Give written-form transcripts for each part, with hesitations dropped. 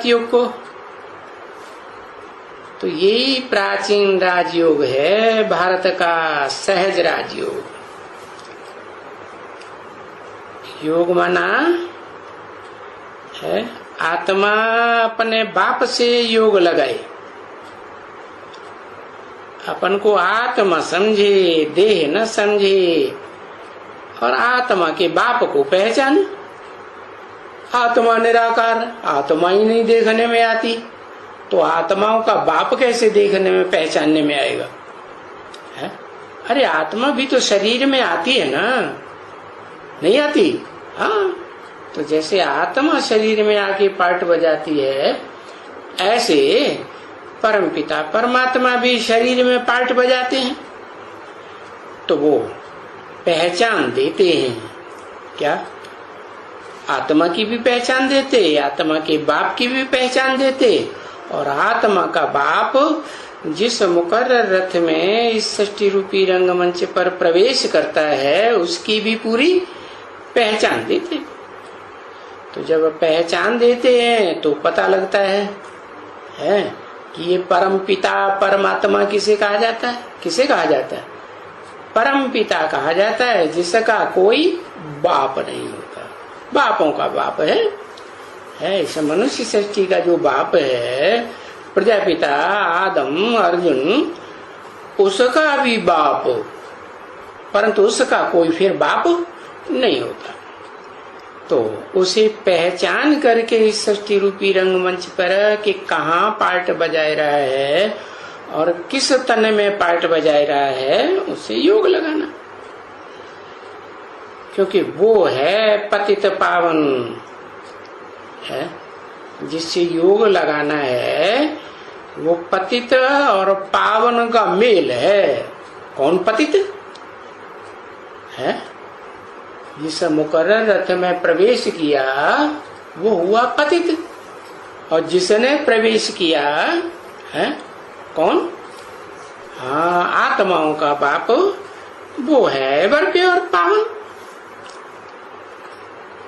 योग को? तो यही प्राचीन राजयोग है, भारत का सहज राजयोग। योग माना है आत्मा अपने बाप से योग लगाए, अपन को आत्मा समझे, देह न समझे, और आत्मा के बाप को पहचाने। आत्मा निराकार, आत्मा ही नहीं देखने में आती, तो आत्माओं का बाप कैसे देखने में पहचानने में आएगा? है? अरे आत्मा भी तो शरीर में आती है ना, नहीं आती? हाँ, तो जैसे आत्मा शरीर में आके पार्ट बजाती है, ऐसे परमपिता परमात्मा भी शरीर में पार्ट बजाते हैं। तो वो पहचान देते हैं, क्या? आत्मा की भी पहचान देते, आत्मा के बाप की भी पहचान देते, और आत्मा का बाप जिस मुकर्रर रथ में इस सृष्टि रूपी रंगमंच पर प्रवेश करता है, उसकी भी पूरी पहचान देते। तो जब पहचान देते हैं तो पता लगता है कि ये परम पिता परमात्मा किसे कहा जाता है? किसे कहा जाता है? परम पिता कहा जाता है जिसका कोई बाप नहीं होता, बापों का बाप है। इस मनुष्य सृष्टि का जो बाप है, प्रजापिता आदम अर्जुन, उसका भी बाप, परंतु उसका कोई फिर बाप नहीं होता। तो उसे पहचान करके इस सृष्टि रूपी रंगमंच पर कि कहाँ पार्ट बजाए रहा है और किस तन में पार्ट बजाए रहा है, उसे योग लगाना। क्योंकि वो है पतित पावन, है जिससे योग लगाना है, वो पतित और पावन का मेल है। कौन पतित है? जिस मुकर्रर रथ में प्रवेश किया वो हुआ पतित, और जिसने प्रवेश किया है कौन? हाँ, आत्माओं का बाप, वो है वर्ग और पावन।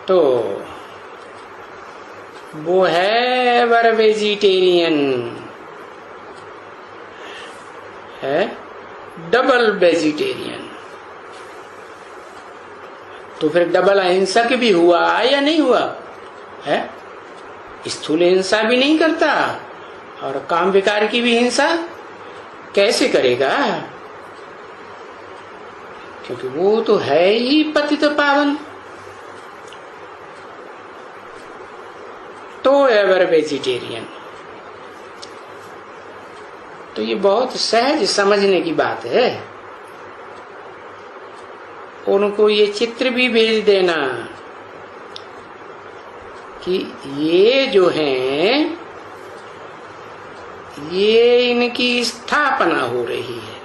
तो वो है वर वेजिटेरियन, है डबल वेजिटेरियन। तो फिर डबल अहिंसक भी हुआ या नहीं हुआ? है स्थूल हिंसा भी नहीं करता और काम विकार की भी हिंसा कैसे करेगा? क्योंकि वो तो है ही पतित पावन। तो एवर वेजिटेरियन। तो ये बहुत सहज समझने की बात है। उनको ये चित्र भी भेज देना कि ये जो हैं, ये इनकी स्थापना हो रही है।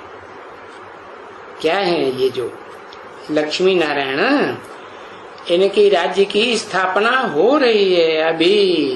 क्या है ये जो लक्ष्मी नारायण, इनके राज्य की स्थापना हो रही है अभी।